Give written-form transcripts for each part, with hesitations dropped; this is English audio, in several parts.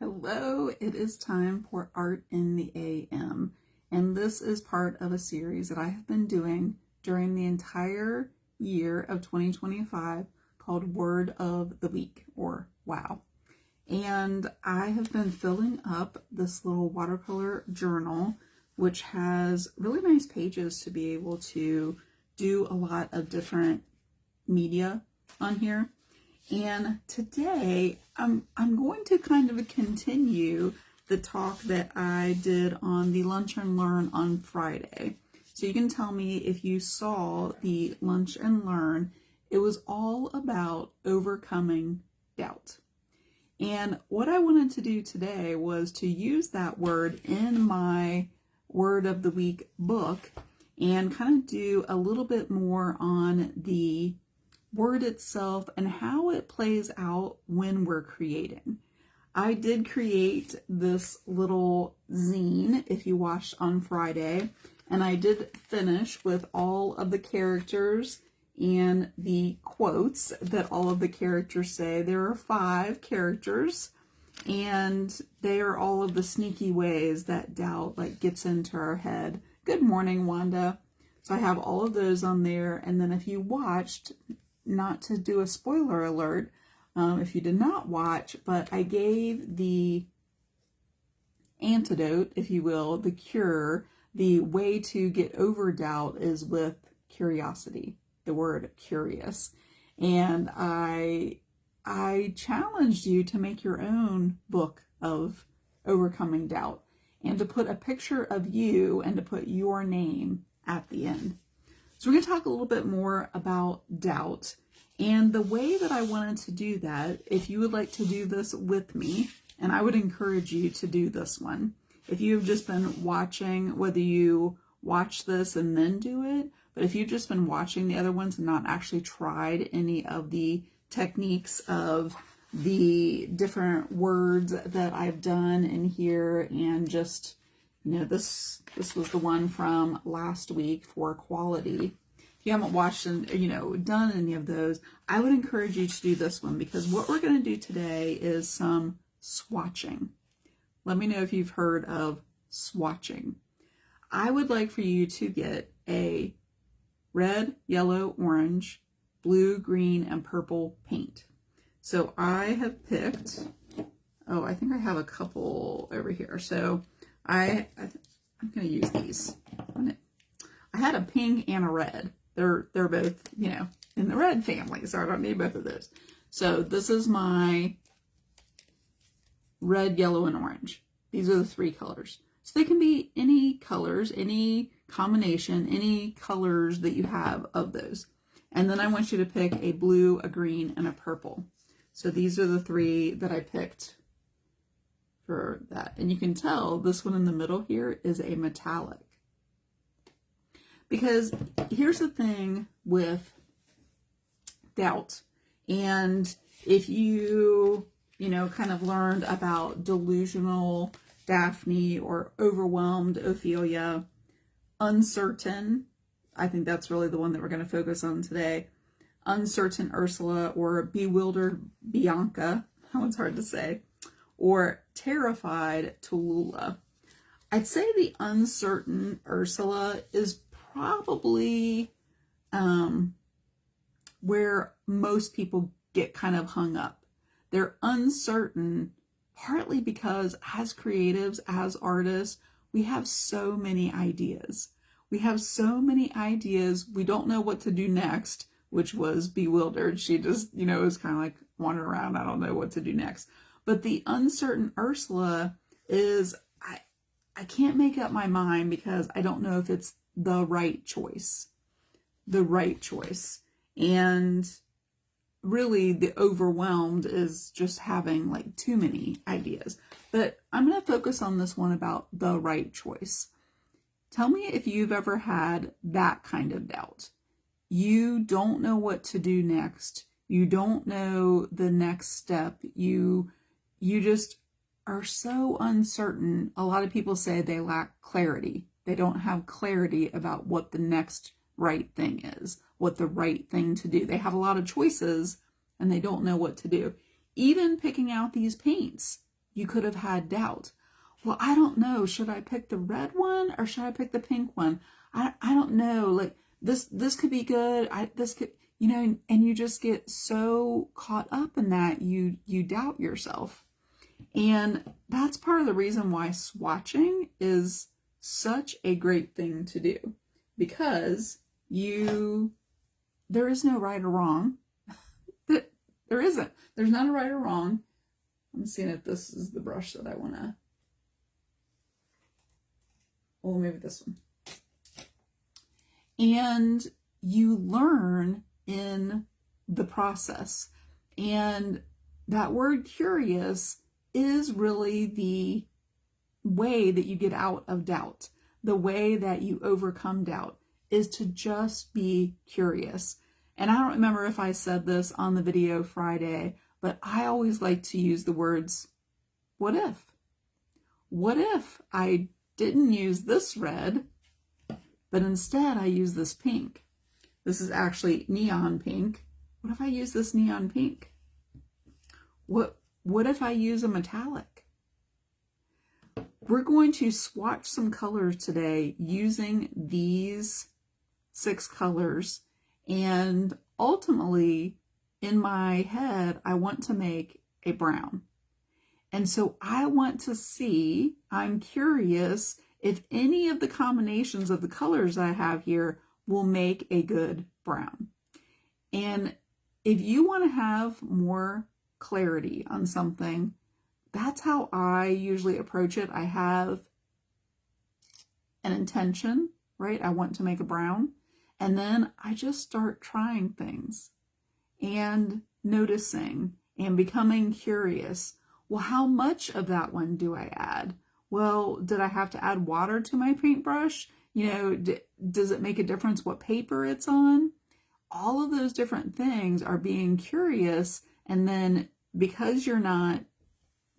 Hello, it is time for Art in the AM, and this is part of a series that I have been doing during the entire year of 2025 called Word of the Week, or WOW. And I have been filling up this little watercolor journal, which has really nice pages to be able to do a lot of different media on here. And today I'm going to kind of continue the talk that I did on the Lunch and Learn on Friday. So you can tell me if you saw the Lunch and Learn. It was all about overcoming doubt. And what I wanted to do today was to use that word in my Word of the Week book and kind of do a little bit more on the word itself and how it plays out when we're creating. I did create this little zine, if you watched on Friday, and I did finish with all of the characters and the quotes that all of the characters say. There are 5 characters, and they are all of the sneaky ways that doubt gets into our head. Good morning, Wanda. So I have all of those on there, and then if you watched, not to do a spoiler alert, if you did not watch, but I gave the antidote, if you will, the cure. The way to get over doubt is with curiosity, the word curious. And I challenged you to make your own book of overcoming doubt and to put a picture of you and to put your name at the end. So we're going to talk a little bit more about doubt and the way that I wanted to do that. If you would like to do this with me, and I would encourage you to do this one. If you've just been watching, whether you watch this and then do it, but if you've just been watching the other ones and not actually tried any of the techniques of the different words that I've done in here, and just, this was the one from last week for quality. If you haven't watched and, done any of those, I would encourage you to do this one, because what we're going to do today is some swatching. Let me know if you've heard of swatching. I would like for you to get a red, yellow, orange, blue, green, and purple paint. So I have picked, I think I have a couple over here. So I'm going to use these. I had a pink and a red. They're both, in the red family, so I don't need both of those. So this is my red, yellow, and orange. These are the 3 colors. So they can be any colors, any combination, any colors that you have of those. And then I want you to pick a blue, a green, and a purple. So these are the 3 that I picked for that. And you can tell this one in the middle here is a metallic. Because here's the thing with doubt. And if you, kind of learned about delusional Daphne or overwhelmed Ophelia, uncertain, I think that's really the one that we're going to focus on today. Uncertain Ursula, or bewildered Bianca, that one's hard to say, or terrified Tallulah. I'd say the uncertain Ursula is probably where most people get kind of hung up. They're uncertain partly because as creatives, as artists, we have so many ideas. We have so many ideas. We don't know what to do next, which was bewildered. She just, was kind of like wandering around. I don't know what to do next. But the uncertain Ursula is, I can't make up my mind because I don't know if it's the right choice. The right choice. And really the overwhelmed is just having too many ideas. But I'm going to focus on this one about the right choice. Tell me if you've ever had that kind of doubt. You don't know what to do next. You don't know the next step. You just are so uncertain. A lot of people say they lack clarity. They don't have clarity about what the next right thing is, what the right thing to do. They have a lot of choices and they don't know what to do. Even picking out these paints. you could have had doubt. Well, I don't know. Should I pick the red one or should I pick the pink one? I don't know. Like this could be good. This could, you know, and you just get so caught up in that you doubt yourself. And that's part of the reason why swatching is such a great thing to do, because there is no right or wrong. There isn't. There's not a right or wrong. I'm seeing if this is the brush that I want to. Well, maybe this one. And you learn in the process. And that word curious is really the way that you get out of doubt. The way that you overcome doubt is to just be curious. And I don't remember if I said this on the video Friday, but I always like to use the words, what if? What if I didn't use this red, but instead I use this pink? This is actually neon pink. What if I use this neon pink? What if I use a metallic? We're going to swatch some colors today using these 6 colors. And ultimately, in my head, I want to make a brown. And so I want to see, I'm curious if any of the combinations of the colors I have here will make a good brown. And if you want to have more clarity on something, that's how I usually approach it. I have an intention, right? I want to make a brown. And then I just start trying things and noticing and becoming curious. Well, how much of that one do I add? Well, did I have to add water to my paintbrush? You know, does it make a difference what paper it's on? All of those different things are being curious. And then because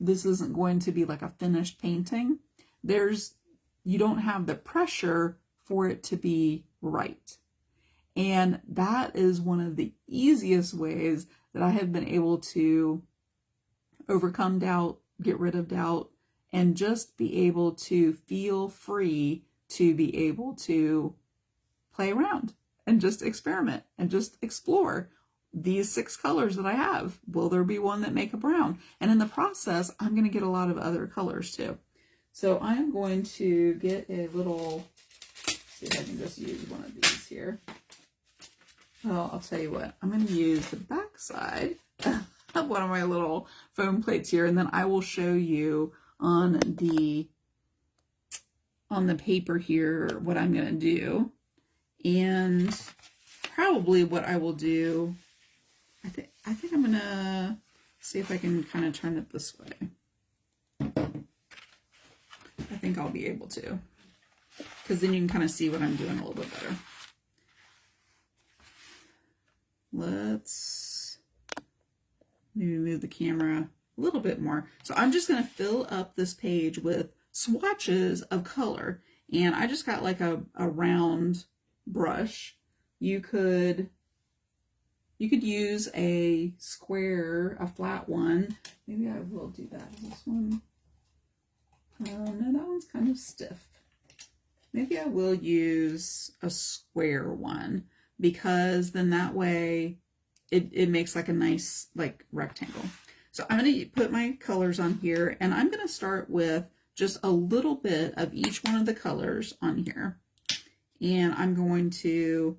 this isn't going to be like a finished painting, you don't have the pressure for it to be right. And that is one of the easiest ways that I have been able to overcome doubt, get rid of doubt, and just be able to feel free to be able to play around and just experiment and just explore these 6 colors that I have. Will there be one that make a brown? And in the process, I'm going to get a lot of other colors too. So I'm going to get a little, see if I can just use one of these here. Well, I'll tell you what, I'm going to use the back side of one of my little foam plates here, and then I will show you on the paper here what I'm going to do. And probably what I will do, I think I'm going to see if I can kind of turn it this way. I think I'll be able to, because then you can kind of see what I'm doing a little bit better. Let's maybe move the camera a little bit more. So I'm just going to fill up this page with swatches of color. And I just got like a round brush. You could use a square, a flat one. Maybe I will do that. This one. No, that one's kind of stiff. Maybe I will use a square one, because then that way it makes like a nice like rectangle. So I'm going to put my colors on here, and I'm going to start with just a little bit of each one of the colors on here. And I'm going to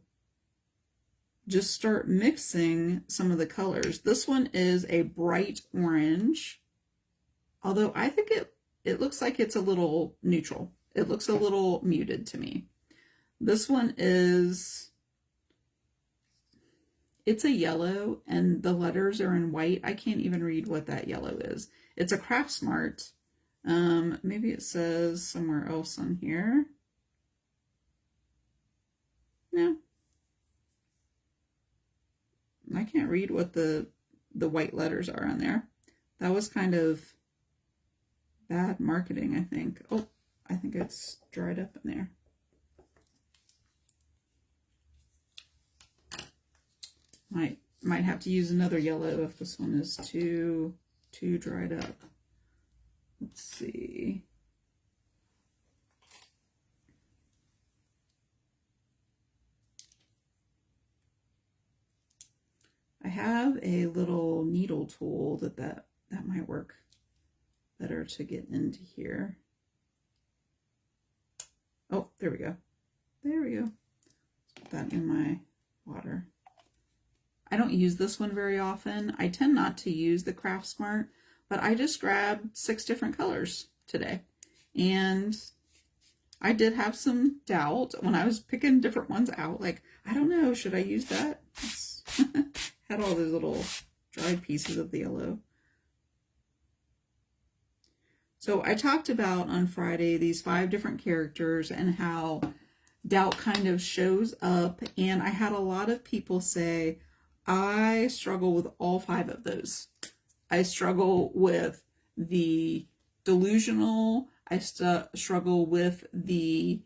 just start mixing some of the colors. This one is a bright orange, although I think it looks like it's a little neutral. It looks a little muted to me. This one it's a yellow, and the letters are in white. I can't even read what that yellow is. It's a Craft Smart. Maybe it says somewhere else on here. No. I can't read what the white letters are on there. That was kind of bad marketing, I think. Oh, I think it's dried up in there. Might have to use another yellow if this one is too dried up. let's see. I have a little needle tool that might work better to get into here. Oh, there we go. There we go. Let's put that in my water. I don't use this one very often. I tend not to use the Craft Smart, but I just grabbed 6 different colors today. And I did have some doubt when I was picking different ones out. Like, I don't know, should I use that? Had all those little dried pieces of the yellow. So I talked about on Friday these 5 different characters and how doubt kind of shows up. And I had a lot of people say, I struggle with all 5 of those. I struggle with the delusional. I struggle with the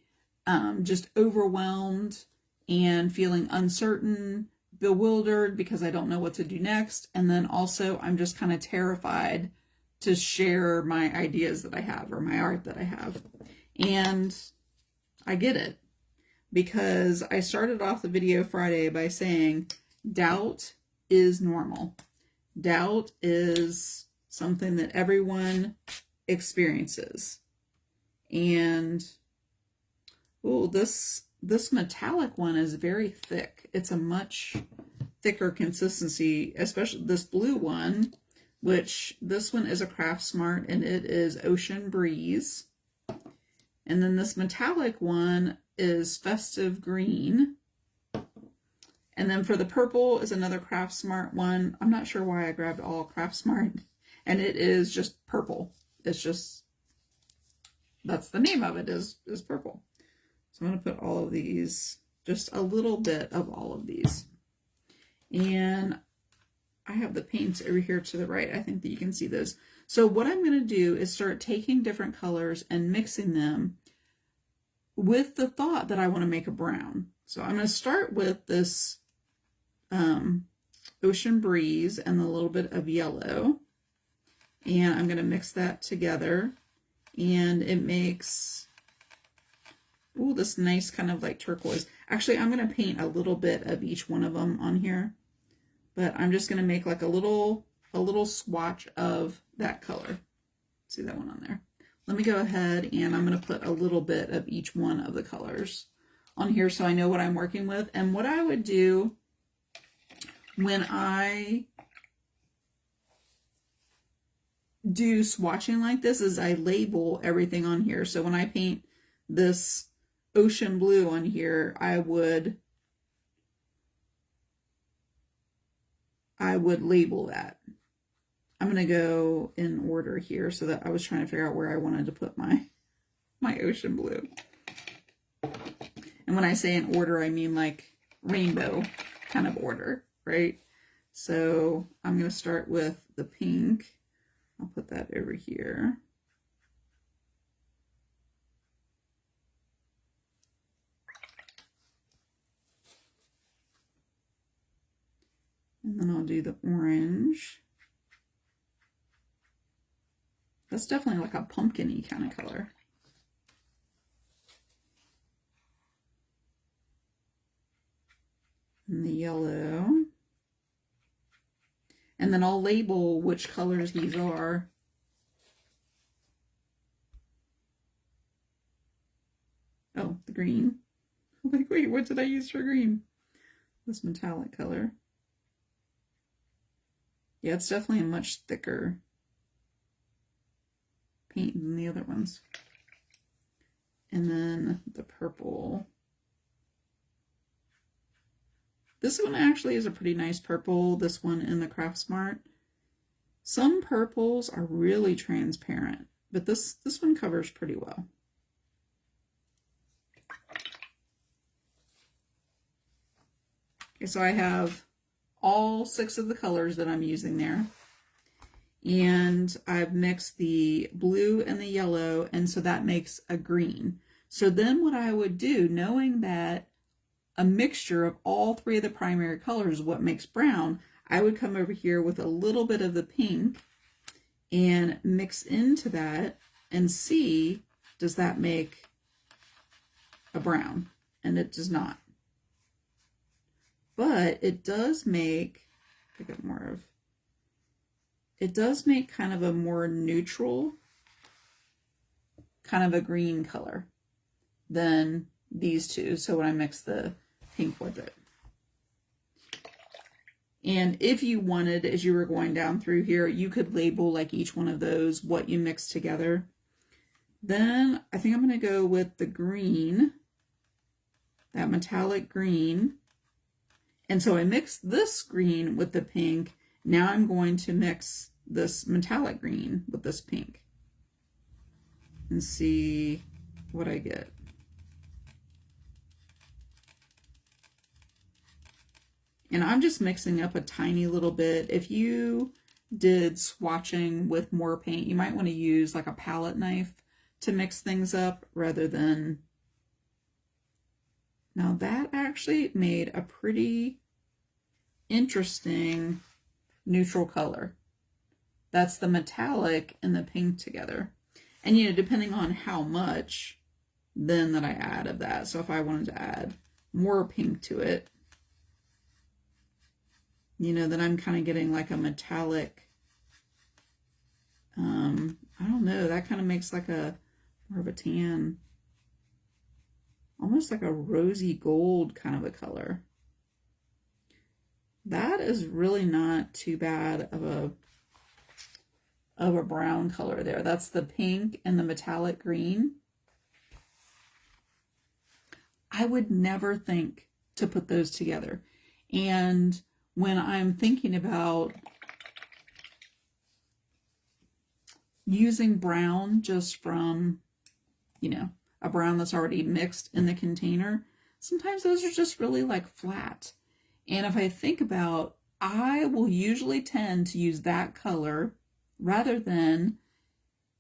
just overwhelmed and feeling uncertain, bewildered because I don't know what to do next. And then also I'm just kind of terrified to share my ideas that I have or my art that I have. And I get it, because I started off the video Friday by saying doubt is normal. Doubt is something that everyone experiences. And oh, this metallic one is very thick. It's a much thicker consistency, especially this blue one, which this one is a Craft Smart and it is Ocean Breeze. And then this metallic one is Festive Green. And then for the purple is another Craft Smart one. I'm not sure why I grabbed all Craft Smart. And it is just purple. It's just, that's the name of it, is purple. So I'm going to put all of these, just a little bit of all of these. And I have the paints over here to the right. I think that you can see those. So what I'm going to do is start taking different colors and mixing them with the thought that I want to make a brown. So I'm going to start with this Ocean Breeze and a little bit of yellow. And I'm going to mix that together. And it makes, ooh, this nice kind of like turquoise. Actually, I'm going to paint a little bit of each one of them on here. But I'm just going to make like a little swatch of that color. See that one on there? Let me go ahead and I'm going to put a little bit of each one of the colors on here so I know what I'm working with. And what I would do when I do swatching like this is I label everything on here. So when I paint this ocean blue on here, I would label that. I'm going to go in order here so that I was trying to figure out where I wanted to put my ocean blue. And when I say in order, I mean like rainbow kind of order, right? So I'm going to start with the pink. I'll put that over here. And then I'll do the orange. That's definitely like a pumpkin-y kind of color. And the yellow. And then I'll label which colors these are. Oh, the green. Like, wait, what did I use for green? This metallic color. Yeah, it's definitely a much thicker paint than the other ones. And then the purple. This one actually is a pretty nice purple, this one in the Craft Smart. Some purples are really transparent, but this one covers pretty well. Okay, so I have all 6 of the colors that I'm using there. And I've mixed the blue and the yellow, and so that makes a green. So then what I would do, knowing that a mixture of all 3 of the primary colors is what makes brown, I would come over here with a little bit of the pink and mix into that and see, does that make a brown? And it does not. But it does make, pick up more of, it does make kind of a more neutral, kind of a green color than these two. So when I mix the pink with it. And if you wanted, as you were going down through here, you could label like each one of those, what you mix together. Then I think I'm going to go with the green, that metallic green. And so I mixed this green with the pink. Now I'm going to mix this metallic green with this pink and see what I get. And I'm just mixing up a tiny little bit. If you did swatching with more paint, you might want to use like a palette knife to mix things up rather than... Now that actually made a pretty interesting neutral color. That's the metallic and the pink together. And you know, depending on how much then that I add of that. So if I wanted to add more pink to it, you know, then I'm kind of getting like a metallic, I don't know, that kind of makes like a more of a tan, almost like a rosy gold kind of a color. That is really not too bad of a brown color there. That's the pink and the metallic green. I would never think to put those together. And when I'm thinking about using brown just from, you know, a brown that's already mixed in the container, sometimes those are just really like flat. And if I think about, I will usually tend to use that color rather than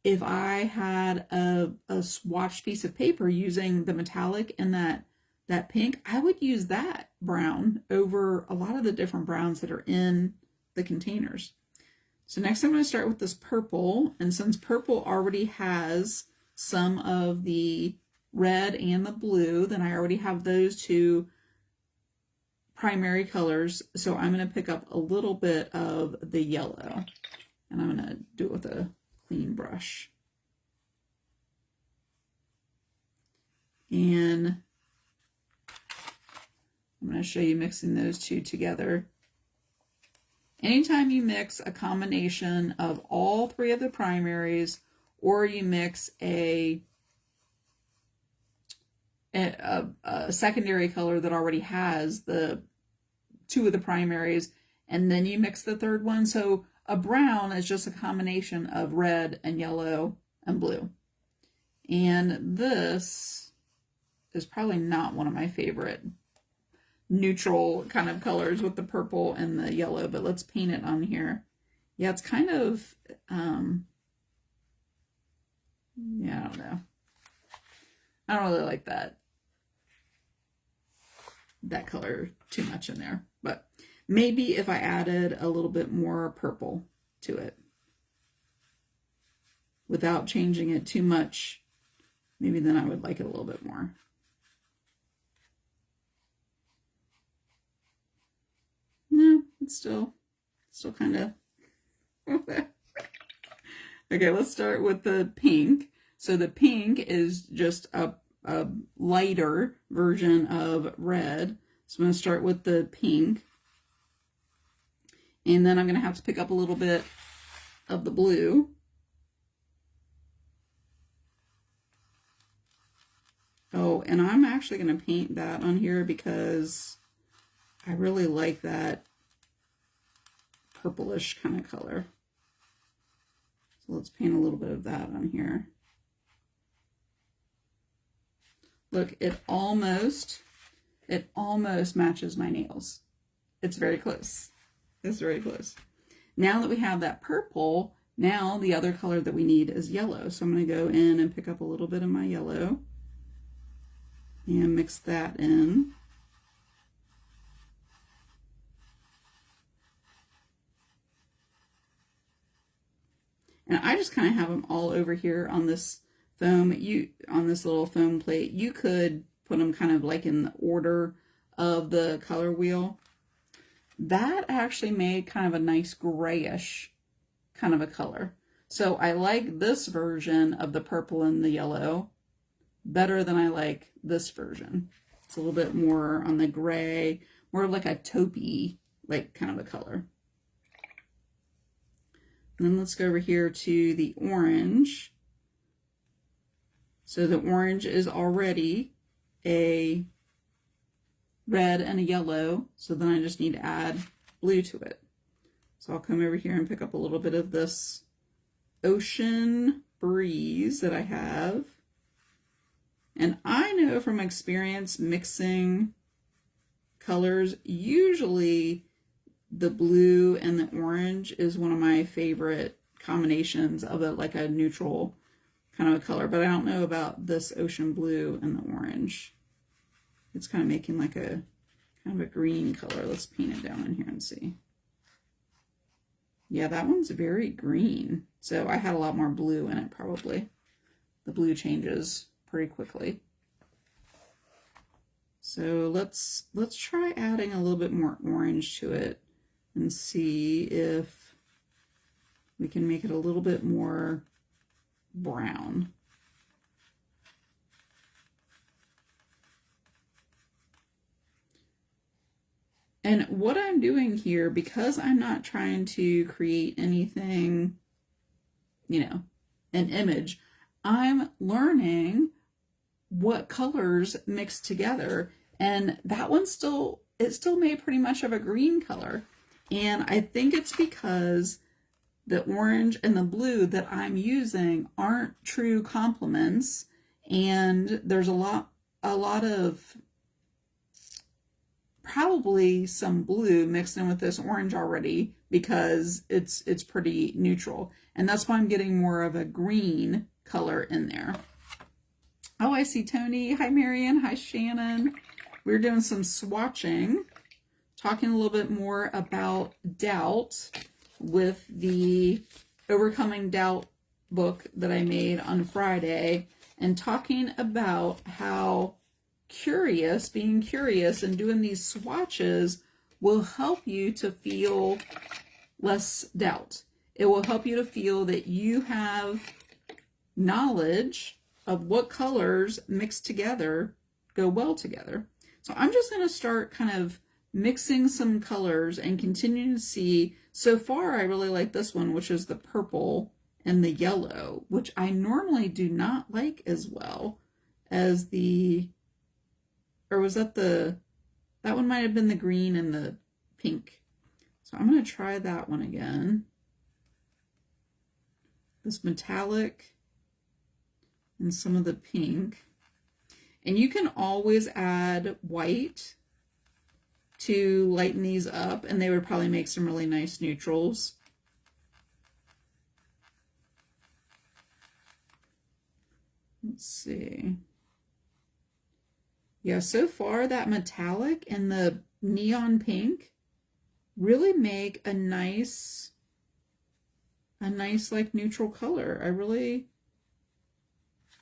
if I had a swatched piece of paper using the metallic and that pink, I would use that brown over a lot of the different browns that are in the containers. So next I'm going to start with this purple, and since purple already has some of the red and the blue, then I already have those two primary colors. So I'm going to pick up a little bit of the yellow, and I'm going to do it with a clean brush. And I'm going to show you mixing those two together. Anytime you mix a combination of all three of the primaries, or you mix a secondary color that already has the two of the primaries, and then you mix the third one. So a brown is just a combination of red and yellow and blue. And this is probably not one of my favorite neutral kind of colors with the purple and the yellow, but let's paint it on here. Yeah, it's kind of, yeah, I don't know. I don't really like that color too much in there, but maybe if I added a little bit more purple to it without changing it too much, maybe then I would like it a little bit more. No, it's still kind of okay. Let's start with the pink. So the pink is just a lighter version of red. So I'm going to start with the pink, and then I'm going to have to pick up a little bit of the blue. Oh, and I'm actually going to paint that on here because I really like that purplish kind of color. So let's paint a little bit of that on here. Look, it almost matches my nails. It's very close. It's very close. Now that we have that purple, now the other color that we need is yellow. So I'm going to go in and pick up a little bit of my yellow and mix that in. And I just kind of have them all over here on this foam, on this little foam plate. You could put them kind of like in the order of the color wheel. That actually made kind of a nice grayish kind of a color. So I like this version of the purple and the yellow better than I like this version. It's a little bit more on the gray, more of like a taupey like kind of a color. And then let's go over here to the orange. So the orange is already a red and a yellow, so then I just need to add blue to it. So I'll come over here and pick up a little bit of this Ocean Breeze that I have. And I know from experience mixing colors, usually the blue and the orange is one of my favorite combinations of like a neutral kind of a color, but I don't know about this ocean blue and the orange. It's kind of making like a kind of a green color. Let's paint it down in here and see. Yeah, that one's very green. So I had a lot more blue in it probably. The blue changes pretty quickly. So let's try adding a little bit more orange to it and see if we can make it a little bit more brown. And what I'm doing here, because I'm not trying to create anything, you know, an image, I'm learning what colors mix together. And that one it still made pretty much of a green color. And I think it's because the orange and the blue that I'm using aren't true complements. And there's a lot of probably some blue mixed in with this orange already because it's pretty neutral. And that's why I'm getting more of a green color in there. Oh, I see Tony. Hi, Marion. Hi, Shannon. We're doing some swatching, talking a little bit more about doubt with the Overcoming Doubt book that I made on Friday, and talking about how being curious and doing these swatches will help you to feel less doubt. It will help you to feel that you have knowledge of what colors mixed together go well together. So I'm just going to start kind of mixing some colors and continuing to see. So far, I really like this one, which is the purple and the yellow, which I normally do not like as well as or was that that one might have been the green and the pink. So I'm going to try that one again. This metallic and some of the pink. And you can always add white to lighten these up, and they would probably make some really nice neutrals. Let's see. Yeah, so far that metallic and the neon pink really make a nice like neutral color.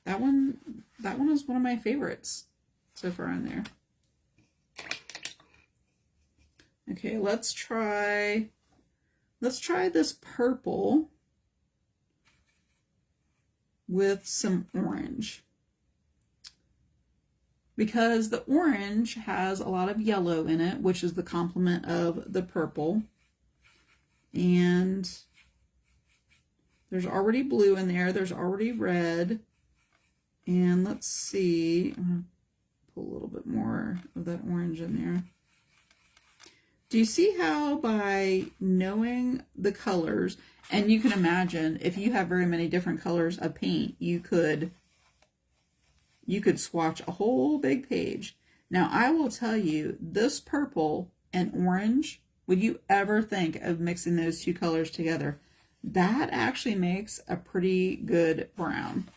That one is one of my favorites so far in there. Okay, let's try this purple with some orange, because the orange has a lot of yellow in it, which is the complement of the purple, and there's already blue in there, there's already red, and let's see, I'm gonna pull a little bit more of that orange in there. Do you see how by knowing the colors, and you can imagine if you have very many different colors of paint, you could swatch a whole big page. Now I will tell you, this purple and orange, would you ever think of mixing those two colors together? That actually makes a pretty good brown.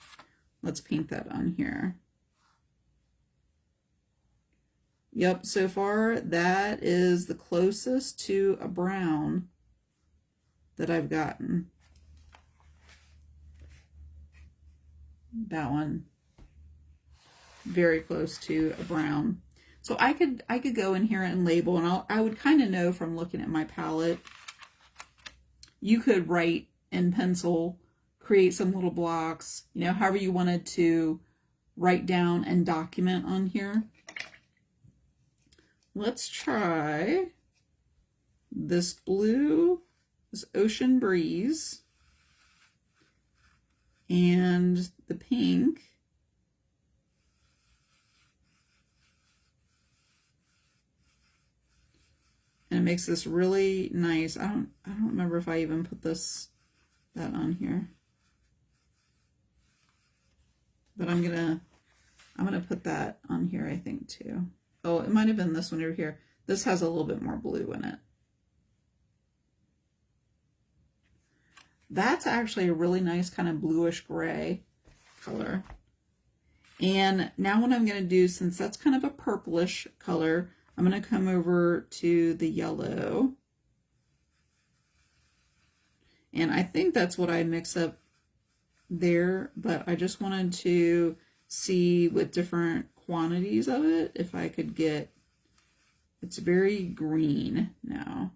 Let's paint that on here. Yep, so far that is the closest to a brown that I've gotten. That one, very close to a brown. So I could go in here and label, and I would kind of know from looking at my palette. You could write in pencil, create some little blocks, you know, however you wanted to write down and document on here. Let's try this blue, this Ocean Breeze, and the pink. And it makes this really nice. I don't remember if I even put that on here. But I'm gonna put that on here, I think, too. Oh, it might have been this one over here. This has a little bit more blue in it. That's actually a really nice kind of bluish gray color. And now what I'm going to do, since that's kind of a purplish color, I'm going to come over to the yellow. And I think that's what I mix up there, but I just wanted to see with different quantities of it if I could get, it's very green now.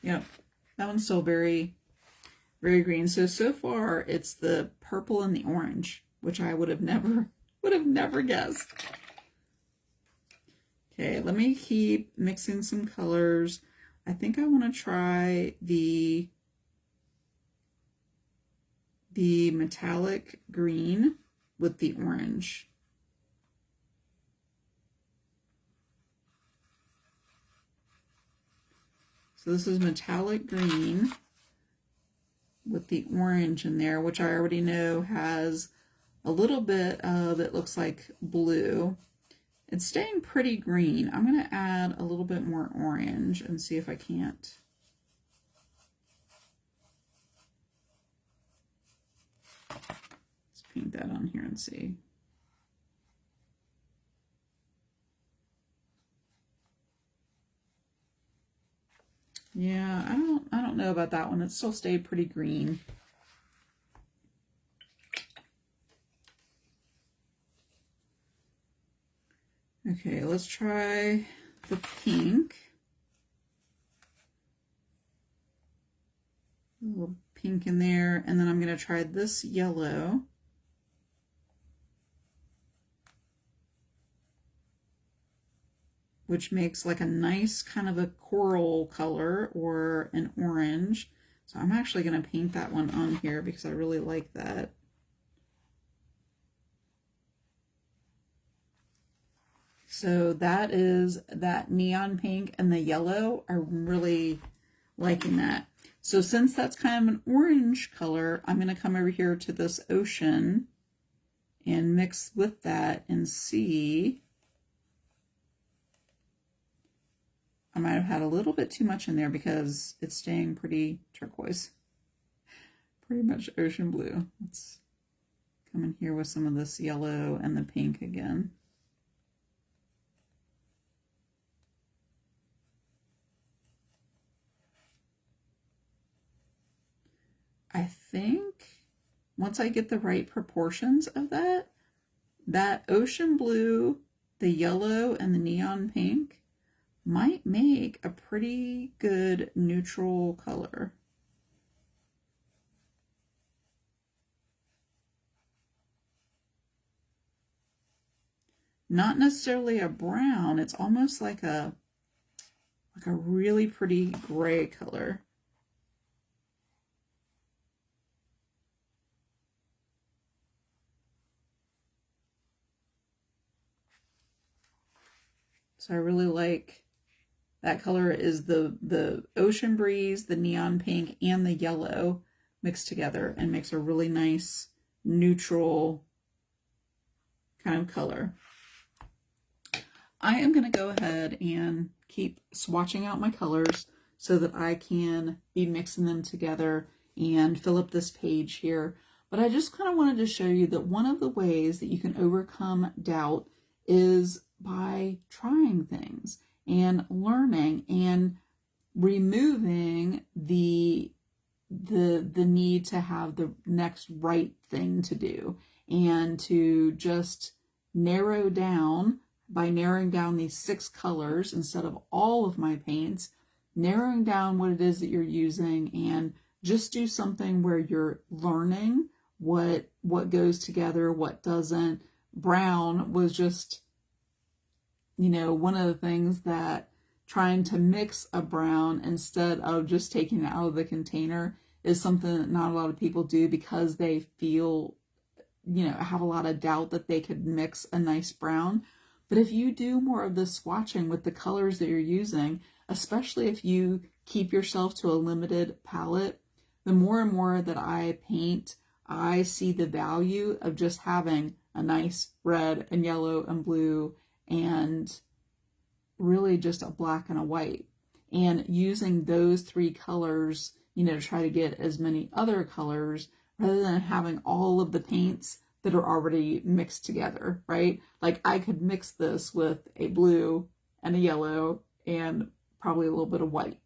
Yep, that one's still very, very green. So far it's the purple and the orange, which I would have never guessed. Okay, let me keep mixing some colors. I think I want to try the metallic green with the orange. So this is metallic green with the orange in there, which I already know has a little bit of, it looks like blue. It's staying pretty green. I'm going to add a little bit more orange and see if I can't. Let's paint that on here and see. Yeah, I don't know about that one. It still stayed pretty green. Okay, let's try the pink. A little pink in there, and then I'm going to try this yellow. Which makes like a nice kind of a coral color or an orange. So I'm actually going to paint that one on here because I really like that. So that is that neon pink and the yellow. I'm really liking that. So since that's kind of an orange color, I'm going to come over here to this ocean and mix with that and see. I might have had a little bit too much in there because it's staying pretty turquoise. Pretty much ocean blue. Let's come in here with some of this yellow and the pink again. I think once I get the right proportions of that ocean blue, the yellow, and the neon pink might make a pretty good neutral color. Not necessarily a brown, it's almost like a really pretty gray color. So I really like that color. Is the ocean breeze, the neon pink, and the yellow mixed together and makes a really nice neutral kind of color. I am going to go ahead and keep swatching out my colors so that I can be mixing them together and fill up this page here. But I just kind of wanted to show you that one of the ways that you can overcome doubt is by trying things and learning and removing the need to have the next right thing to do, and to just narrow down, by narrowing down these 6 colors instead of all of my paints, narrowing down what it is that you're using, and just do something where you're learning what goes together, what doesn't. Brown was just, one of the things that trying to mix a brown instead of just taking it out of the container is something that not a lot of people do, because they feel, have a lot of doubt that they could mix a nice brown. But if you do more of the swatching with the colors that you're using, especially if you keep yourself to a limited palette, the more and more that I paint, I see the value of just having a nice red and yellow and blue and really just a black and a white, and using those 3 colors, to try to get as many other colors, rather than having all of the paints that are already mixed together, right? Like I could mix this with a blue and a yellow and probably a little bit of white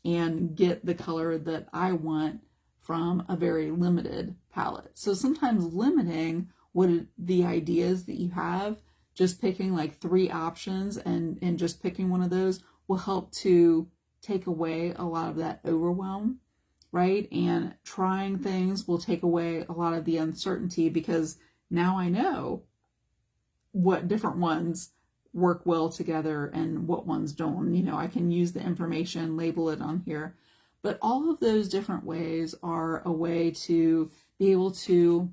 and get the color that I want from a very limited palette. So sometimes limiting the ideas that you have, just picking like 3 options and just picking one of those will help to take away a lot of that overwhelm, right? And trying things will take away a lot of the uncertainty, because now I know what different ones work well together and what ones don't. I can use the information, label it on here. But all of those different ways are a way to be able to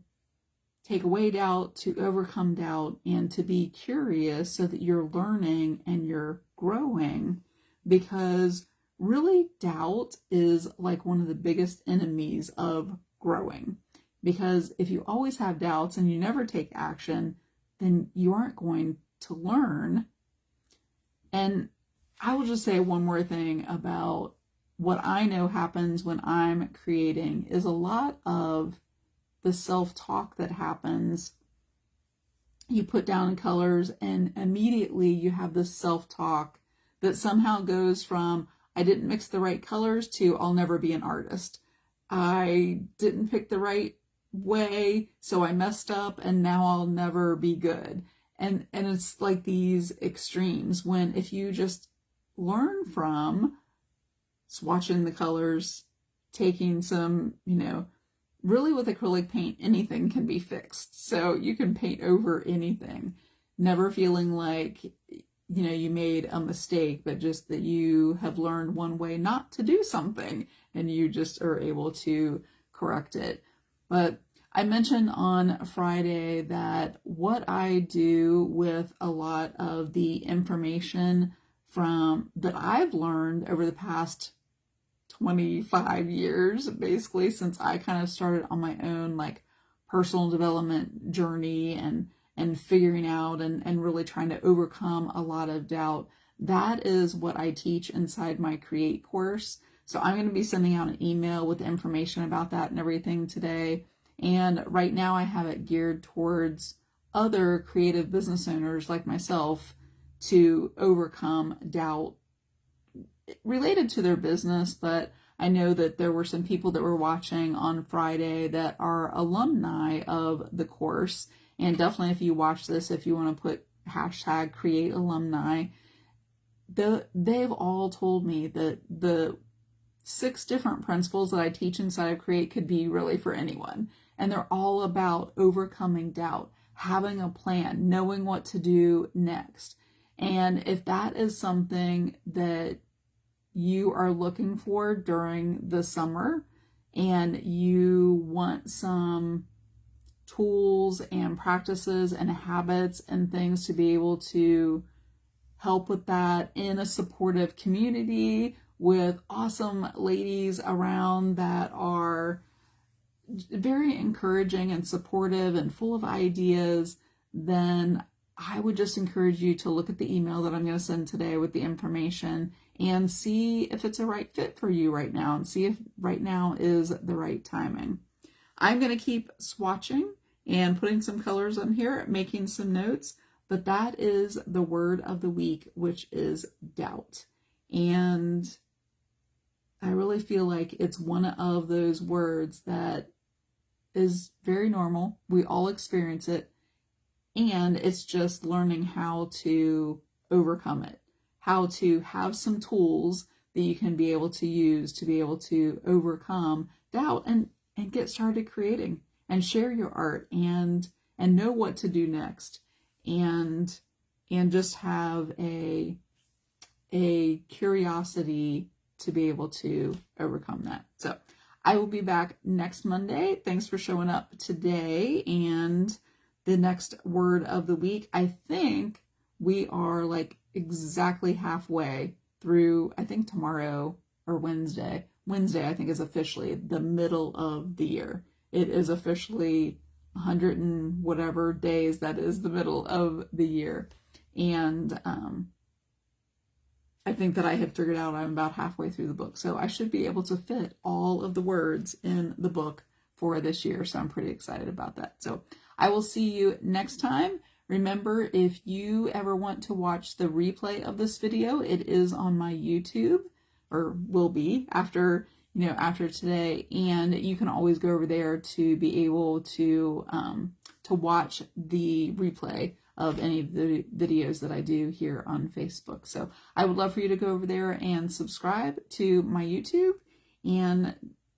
take away doubt, to overcome doubt, and to be curious so that you're learning and you're growing. Because really, doubt is like one of the biggest enemies of growing. Because if you always have doubts and you never take action, then you aren't going to learn. And I will just say one more thing about what I know happens when I'm creating is a lot of the self-talk that happens. You put down colors and immediately you have this self-talk that somehow goes from, I didn't mix the right colors, to I'll never be an artist. I didn't pick the right way, so I messed up and now I'll never be good. And it's like these extremes, when if you just learn from swatching the colors, taking some, really with acrylic paint, anything can be fixed. So you can paint over anything, never feeling like, you made a mistake, but just that you have learned one way not to do something and you just are able to correct it. But I mentioned on Friday that what I do with a lot of the information that I've learned over the past 25 years, basically, since I kind of started on my own like personal development journey and figuring out and really trying to overcome a lot of doubt. That is what I teach inside my Create course. So I'm going to be sending out an email with information about that and everything today. And right now I have it geared towards other creative business owners like myself to overcome doubt related to their business. But I know that there were some people that were watching on Friday that are alumni of the course. And definitely if you watch this, if you want to put hashtag create alumni, they've all told me that the 6 different principles that I teach inside of Create could be really for anyone. And they're all about overcoming doubt, having a plan, knowing what to do next. And if that is something that you are looking for during the summer and you want some tools and practices and habits and things to be able to help with that in a supportive community with awesome ladies around that are very encouraging and supportive and full of ideas, then I would just encourage you to look at the email that I'm going to send today with the information and see if it's a right fit for you right now and see if right now is the right timing. I'm going to keep swatching and putting some colors on here, making some notes, but that is the word of the week, which is doubt. And really feel like it's one of those words that is very normal. We all experience it. And it's just learning how to overcome it, how to have some tools that you can be able to use to be able to overcome doubt and get started creating and share your art and know what to do next and just have a curiosity to be able to overcome that. So I will be back next Monday. Thanks for showing up today. And the next word of the week, I think we are like exactly halfway through. I think tomorrow or Wednesday, I think, is officially the middle of the year. It is officially 100 and whatever days that is the middle of the year. And I think that I have figured out I'm about halfway through the book. So I should be able to fit all of the words in the book for this year. So I'm pretty excited about that. So I will see you next time. Remember, if you ever want to watch the replay of this video, it is on my YouTube, or will be after today. And you can always go over there to be able to watch the replay of any of the videos that I do here on Facebook. So I would love for you to go over there and subscribe to my YouTube and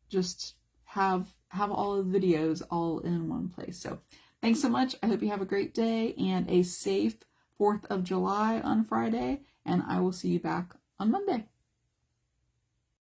just have all of the videos all in one place. So thanks so much. I hope you have a great day and a safe 4th of July on Friday, and I will see you back on Monday.